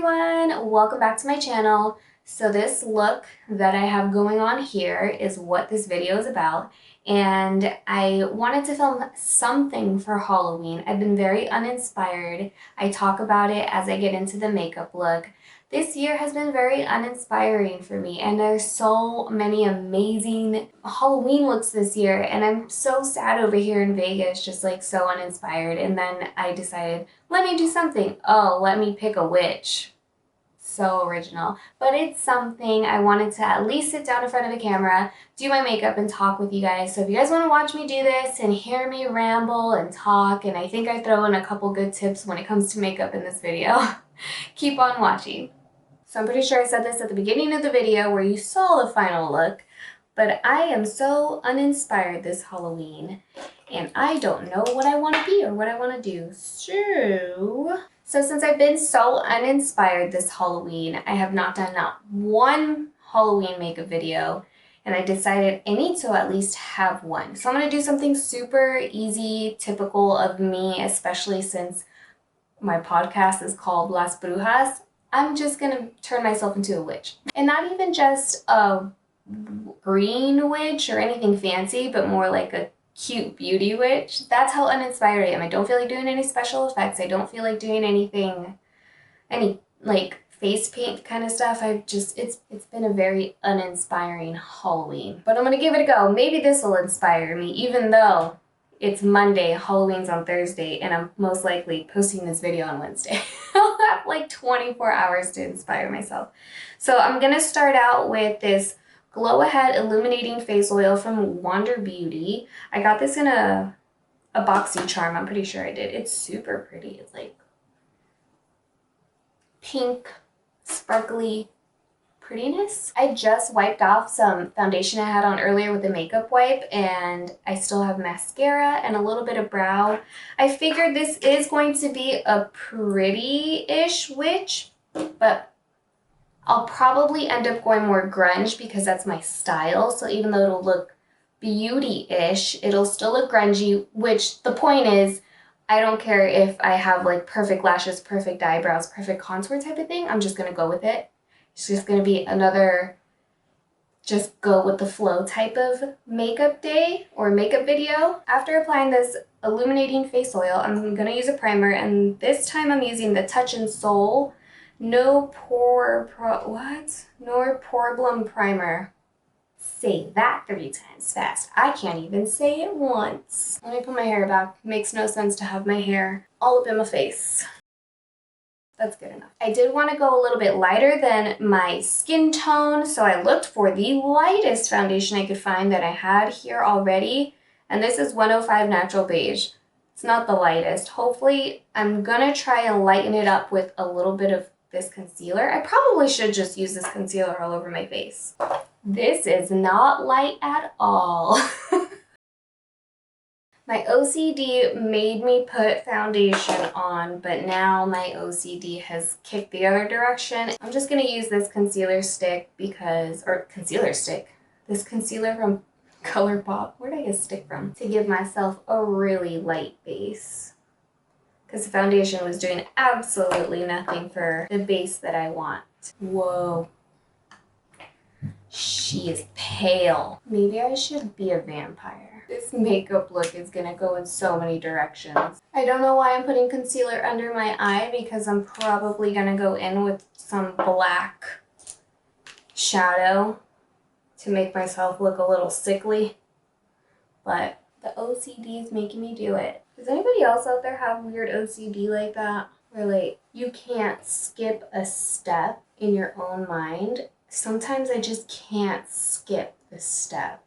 everyone, welcome back to my channel. So this look that I have going on here is what this video is about, and I wanted to film something for Halloween. I've been very uninspired. I talk about it as I get into the makeup look. This year has been very uninspiring for me, and there's so many amazing Halloween looks this year, and I'm so sad over here in Vegas, just like so uninspired. And then I decided, let me do something. Oh, let me pick a witch. So original. But it's something I wanted to at least sit down in front of a camera, do my makeup, and talk with you guys. So if you guys want to watch me do this and hear me ramble and talk, and I think I throw in a couple good tips when it comes to makeup in this video, keep on watching. So I'm pretty sure I said this at the beginning of the video where you saw the final look, but I am so uninspired this Halloween, and I don't know what I want to be or what I want to do. So since I've been so uninspired this Halloween, I have not done not one Halloween makeup video, and I decided I need to at least have one. So I'm going to do something super easy, typical of me, especially since my podcast is called Las Brujas. I'm just going to turn myself into a witch. And not even just a green witch or anything fancy, but more like a cute beauty witch. That's how uninspired I am. I don't feel like doing any special effects. I don't feel like doing any like face paint kind of stuff. It's been a very uninspiring Halloween. But I'm going to give it a go. Maybe this will inspire me, even though it's Monday, Halloween's on Thursday, and I'm most likely posting this video on Wednesday. I'll have like 24 hours to inspire myself. So I'm going to start out with this Glow Ahead Illuminating Face Oil from Wander Beauty. I got this in a BoxyCharm. I'm pretty sure I did. It's super pretty. It's like pink, sparkly prettiness. I just wiped off some foundation I had on earlier with a makeup wipe, and I still have mascara and a little bit of brow. I figured this is going to be a pretty-ish witch, but I'll probably end up going more grunge because that's my style. So even though it'll look beauty-ish, it'll still look grungy, which the point is, I don't care if I have like perfect lashes, perfect eyebrows, perfect contour type of thing. I'm just going to go with it. It's just going to be another just go with the flow type of makeup day or makeup video. After applying this illuminating face oil, I'm going to use a primer, and this time I'm using the Touch and Soul No Problem Primer. Say that 3 times fast. I can't even say it once. Let me put my hair back. Makes no sense to have my hair all up in my face. That's good enough. I did want to go a little bit lighter than my skin tone, so I looked for the lightest foundation I could find that I had here already, and this is 105 Natural Beige. It's not the lightest. Hopefully, I'm gonna try and lighten it up with a little bit of this concealer. I probably should just use this concealer all over my face. This is not light at all. My OCD made me put foundation on, but now my OCD has kicked the other direction. I'm just going to use this concealer stick this concealer from ColourPop, where did I get a stick from? To give myself a really light base. Because the foundation was doing absolutely nothing for the base that I want. Whoa. She is pale. Maybe I should be a vampire. This makeup look is gonna go in so many directions. I don't know why I'm putting concealer under my eye, because I'm probably gonna go in with some black shadow to make myself look a little sickly. But the OCD is making me do it. Does anybody else out there have weird OCD like that? Where like you can't skip a step in your own mind? Sometimes I just can't skip the step.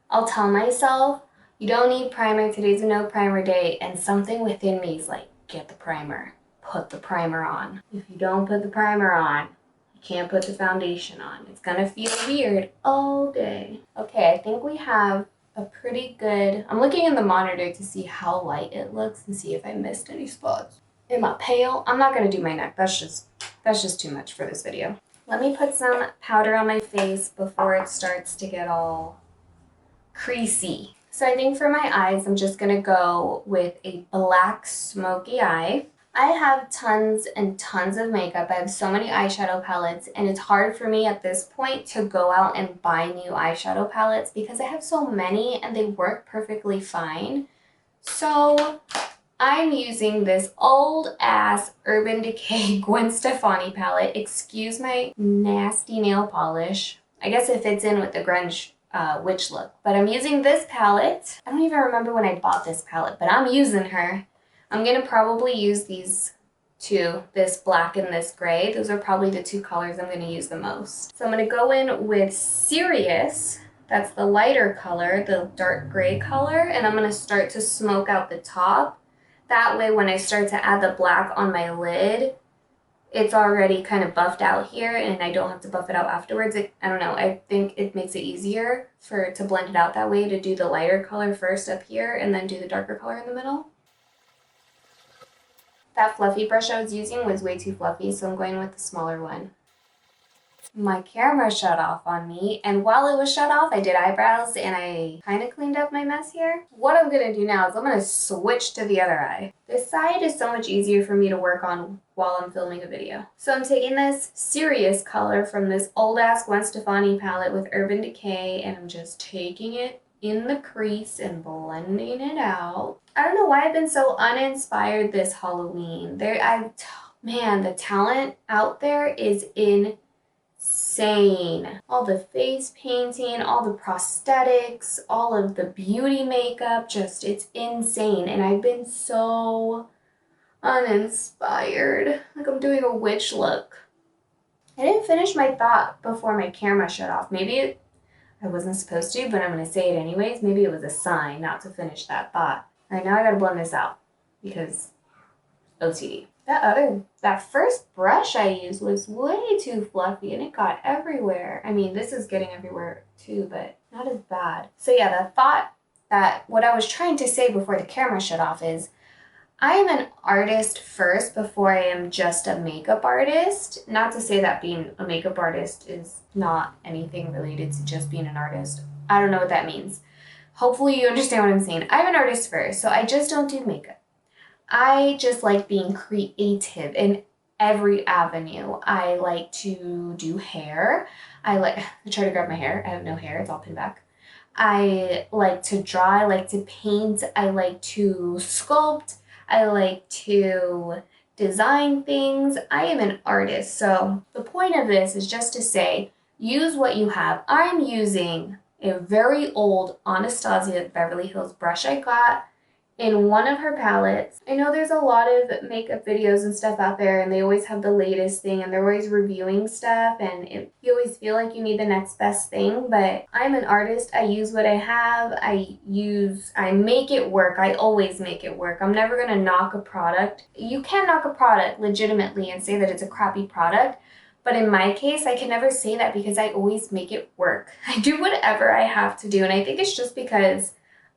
I'll tell myself, you don't need primer, today's a no primer day, and something within me is like, get the primer, put the primer on. If you don't put the primer on, you can't put the foundation on. It's gonna feel weird all day. Okay, I think we have a pretty good, I'm looking in the monitor to see how light it looks and see if I missed any spots. Am I pale? I'm not gonna do my neck, that's just too much for this video. Let me put some powder on my face before it starts to get all creasy. So I think for my eyes, I'm just gonna go with a black smoky eye. I have tons and tons of makeup. I have so many eyeshadow palettes, and it's hard for me at this point to go out and buy new eyeshadow palettes because I have so many and they work perfectly fine. So I'm using this old ass Urban Decay Gwen Stefani palette. Excuse my nasty nail polish. I guess it fits in with the grunge witch look. But I'm using this palette. I don't even remember when I bought this palette, but I'm using her. I'm gonna probably use these two, this black and this gray. Those are probably the two colors I'm gonna use the most. So I'm gonna go in with Serious. That's the lighter color, the dark gray color, and I'm gonna start to smoke out the top. That way when I start to add the black on my lid, it's already kind of buffed out here and I don't have to buff it out afterwards. I don't know, I think it makes it easier to blend it out that way, to do the lighter color first up here and then do the darker color in the middle. That fluffy brush I was using was way too fluffy, so I'm going with the smaller one. My camera shut off on me, and while it was shut off, I did eyebrows and I kind of cleaned up my mess here. What I'm gonna do now is I'm gonna switch to the other eye. This side is so much easier for me to work on while I'm filming a video. So I'm taking this Serious color from this old ass Gwen Stefani palette with Urban Decay, and I'm just taking it in the crease and blending it out. I don't know why I've been so uninspired this Halloween. Man, the talent out there is insane. All the face painting, all the prosthetics, all of the beauty makeup, just it's insane. And I've been so uninspired. Like I'm doing a witch look. I didn't finish my thought before my camera shut off. Maybe I wasn't supposed to, but I'm going to say it anyways. Maybe it was a sign not to finish that thought. All right, now I got to blend this out because OCD. That first brush I used was way too fluffy and it got everywhere. I mean, this is getting everywhere too, but not as bad. So yeah, what I was trying to say before the camera shut off is I am an artist first before I am just a makeup artist. Not to say that being a makeup artist is not anything related to just being an artist. I don't know what that means. Hopefully you understand what I'm saying. I'm an artist first, so I just don't do makeup. I just like being creative in every avenue. I like to do hair. I try to grab my hair. I have no hair. It's all pinned back. I like to draw. I like to paint. I like to sculpt. I like to design things. I am an artist. So the point of this is just to say, use what you have. I'm using a very old Anastasia Beverly Hills brush I got in one of her palettes. I know there's a lot of makeup videos and stuff out there and they always have the latest thing and they're always reviewing stuff and you always feel like you need the next best thing, but I'm an artist. I use what I have. I make it work. I always make it work. I'm never gonna knock a product. You can knock a product legitimately and say that it's a crappy product, but in my case, I can never say that because I always make it work. I do whatever I have to do, and I think it's just because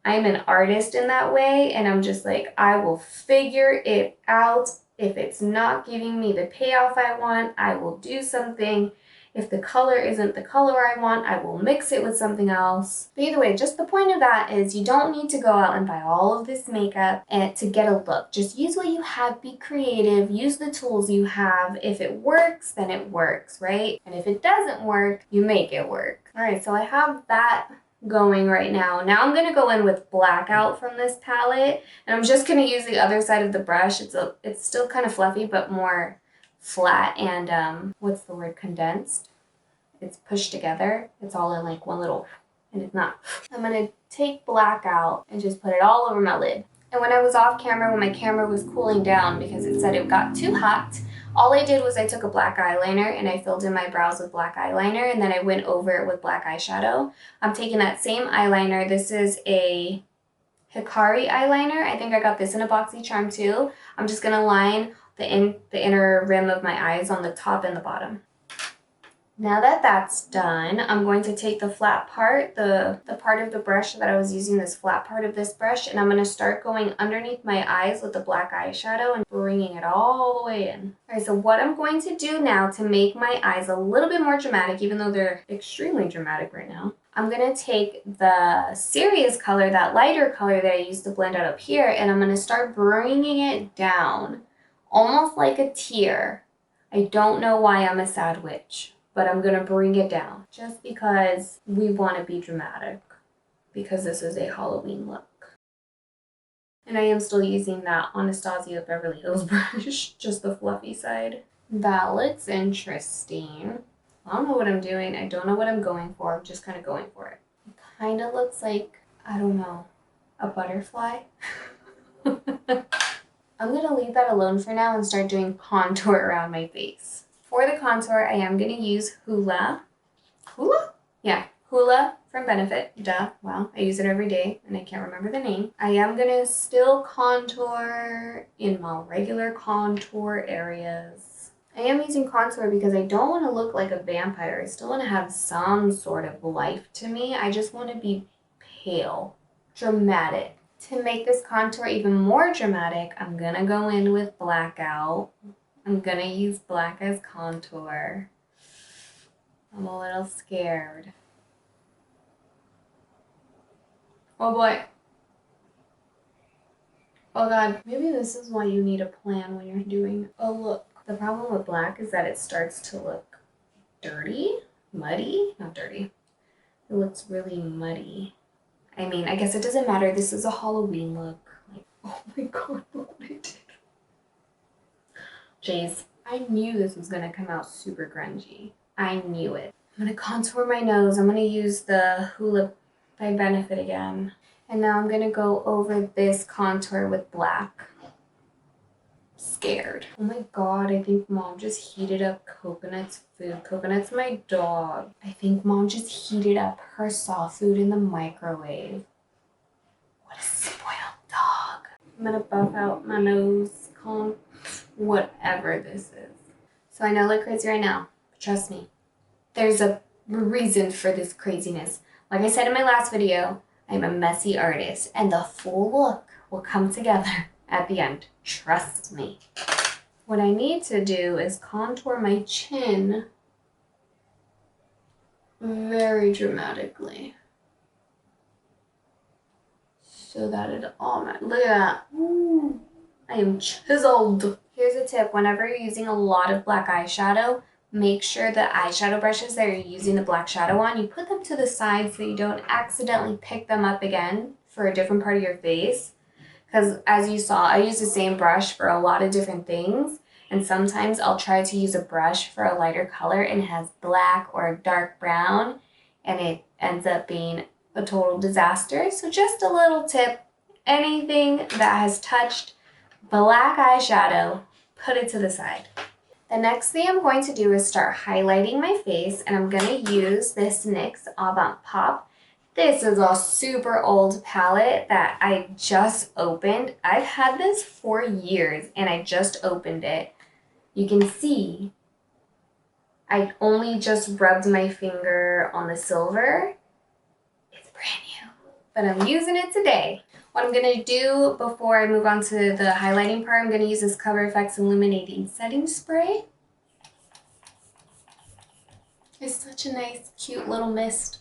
I'm an artist in that way, and I'm just like, I will figure it out. If it's not giving me the payoff I want, I will do something. If the color isn't the color I want, I will mix it with something else. But either way, just the point of that is you don't need to go out and buy all of this makeup to get a look. Just use what you have, be creative, use the tools you have. If it works, then it works, right? And if it doesn't work, you make it work. All right, so I have that going right now. Now I'm going to go in with Blackout from this palette, and I'm just going to use the other side of the brush. It's still kind of fluffy, but more flat and what's the word, condensed. It's pushed together. It's all in like one little, and it's not. I'm going to take Blackout and just put it all over my lid. And when I was off camera, when my camera was cooling down because it said it got too hot, all I did was I took a black eyeliner and I filled in my brows with black eyeliner, and then I went over it with black eyeshadow. I'm taking that same eyeliner. This is a Hikari eyeliner. I think I got this in a BoxyCharm too. I'm just going to line the inner rim of my eyes on the top and the bottom. Now that that's done, I'm going to take the flat part, the part of the brush that I was using, this flat part of this brush, and I'm going to start going underneath my eyes with the black eyeshadow and bringing it all the way in. All right, so what I'm going to do now to make my eyes a little bit more dramatic, even though they're extremely dramatic right now, I'm going to take the Serious color, that lighter color that I used to blend out up here, and I'm going to start bringing it down almost like a tear. I don't know why I'm a sad witch, but I'm gonna bring it down just because we want to be dramatic, because this is a Halloween look. And I am still using that Anastasia Beverly Hills brush, just the fluffy side. That looks interesting. I don't know what I'm doing. I don't know what I'm going for. I'm just kind of going for it. It kind of looks like, I don't know, a butterfly. I'm going to leave that alone for now and start doing contour around my face. For the contour, I am going to use Hoola. Hoola? Yeah, Hoola from Benefit. Duh. Well, I use it every day and I can't remember the name. I am going to still contour in my regular contour areas. I am using contour because I don't want to look like a vampire. I still want to have some sort of life to me. I just want to be pale, dramatic. To make this contour even more dramatic, I'm gonna go in with blackout. I'm gonna use black as contour. I'm a little scared. Oh boy. Oh god, maybe this is why you need a plan when you're doing a look. The problem with black is that it starts to look dirty, muddy, not dirty. It looks really muddy. I mean, I guess it doesn't matter. This is a Halloween look. Like, oh my god, look what I did. Jeez, I knew this was gonna come out super grungy. I knew it. I'm gonna contour my nose. I'm gonna use the Hoola by Benefit again. And now I'm gonna go over this contour with black. Scared. Oh my god, I think mom just heated up Coconut's food. Coconut's my dog. I think mom just heated up her saw food in the microwave. What a spoiled dog. I'm gonna buff out my nose, whatever this is. So I know I look crazy right now, but trust me, there's a reason for this craziness. Like I said in my last video, I'm a messy artist and the full look will come together at the end. Trust me. What I need to do is contour my chin very dramatically so that it all matters. Look at that. Ooh, I am chiseled. Here's a tip. Whenever you're using a lot of black eyeshadow, make sure the eyeshadow brushes that you're using the black shadow on, you put them to the side so you don't accidentally pick them up again for a different part of your face. Because as you saw, I use the same brush for a lot of different things. And sometimes I'll try to use a brush for a lighter color and it has black or a dark brown. And it ends up being a total disaster. So just a little tip. Anything that has touched black eyeshadow, put it to the side. The next thing I'm going to do is start highlighting my face. And I'm going to use this NYX Avant Pop. This is a super old palette that I just opened. I've had this for years and I just opened it. You can see I only just rubbed my finger on the silver. It's brand new, but I'm using it today. What I'm going to do before I move on to the highlighting part, I'm going to use this Cover FX Illuminating Setting Spray. It's such a nice, cute little mist.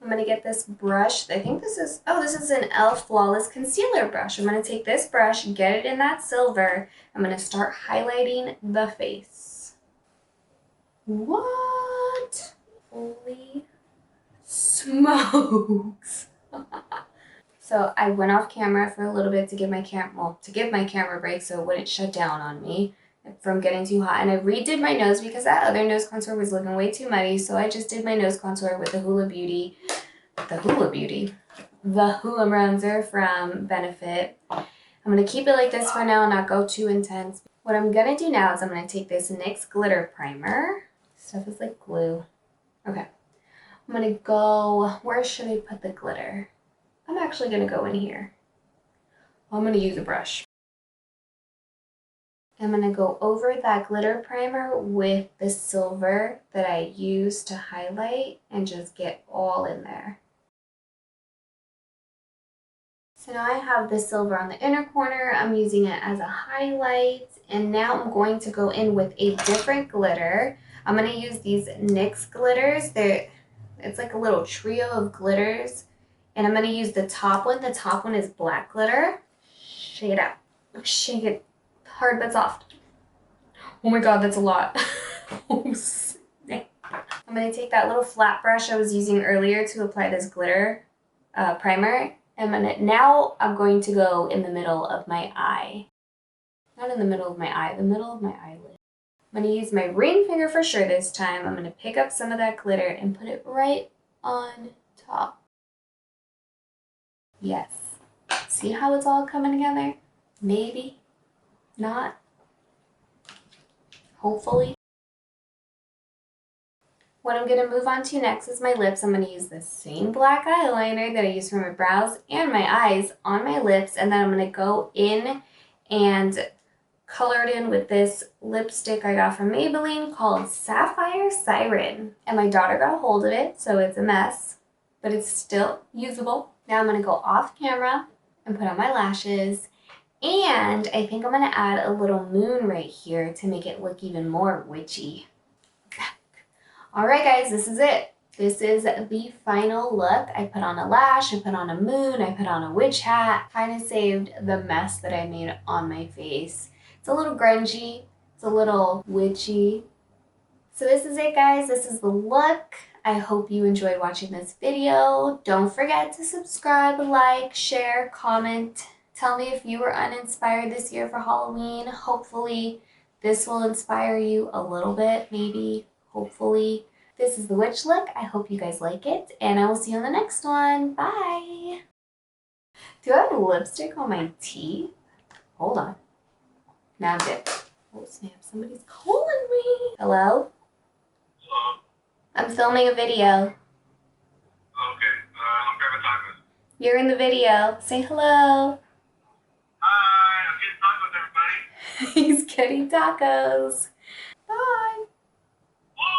I'm going to get this brush. I think this is, this is an e.l.f. Flawless Concealer brush. I'm going to take this brush, get it in that silver. I'm going to start highlighting the face. What? Holy smokes. So I went off camera for a little bit to give my camera a break so it wouldn't shut down on me from getting too hot. And I redid my nose because that other nose contour was looking way too muddy. So I just did my nose contour with the Hoola bronzer from Benefit. I'm going to keep it like this for now, not go too intense. What I'm going to do now is I'm going to take this NYX glitter primer. Stuff is like glue. Okay. I'm going to go, where should I put the glitter? I'm actually going to go in here. I'm going to use a brush. I'm going to go over that glitter primer with the silver that I used to highlight and just get all in there. So now I have the silver on the inner corner. I'm using it as a highlight. And now I'm going to go in with a different glitter. I'm going to use these NYX glitters. It's like a little trio of glitters. And I'm going to use the top one. The top one is black glitter. Shake it up. Shake it. hard but soft. Oh my god, that's a lot. Oh, snap. I'm going to take that little flat brush I was using earlier to apply this glitter primer. And now I'm going to go in the middle of my eye. Not in the middle of my eye, the middle of my eyelid. I'm going to use my ring finger for sure this time. I'm going to pick up some of that glitter and put it right on top. Yes. See how it's all coming together? Maybe. Not. Hopefully. What I'm going to move on to next is my lips. I'm going to use the same black eyeliner that I used for my brows and my eyes on my lips. And then I'm going to go in and color it in with this lipstick I got from Maybelline called Sapphire Siren. And my daughter got a hold of it, so it's a mess, but it's still usable. Now I'm going to go off camera and put on my lashes. And I think I'm going to add a little moon right here to make it look even more witchy. All right, guys, this is it. This is the final look. I put on a lash, I put on a moon, I put on a witch hat. Kind of saved the mess that I made on my face. It's a little grungy, it's a little witchy. So this is it, guys. This is the look. I hope you enjoyed watching this video. Don't forget to subscribe, like, share, comment. Tell me if you were uninspired this year for Halloween. Hopefully this will inspire you a little bit, maybe, hopefully. This is the witch look. I hope you guys like it, and I will see you on the next one. Bye! Do I have lipstick on my teeth? Hold on. Now I'm good. Oh snap, somebody's calling me. Hello? Hello? I'm filming a video. Okay, I'm grabbing tacos. You're in the video. Say hello. Hi, I'm getting tacos, everybody. He's getting tacos. Bye. Bye!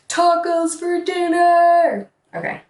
Tacos for dinner. Okay.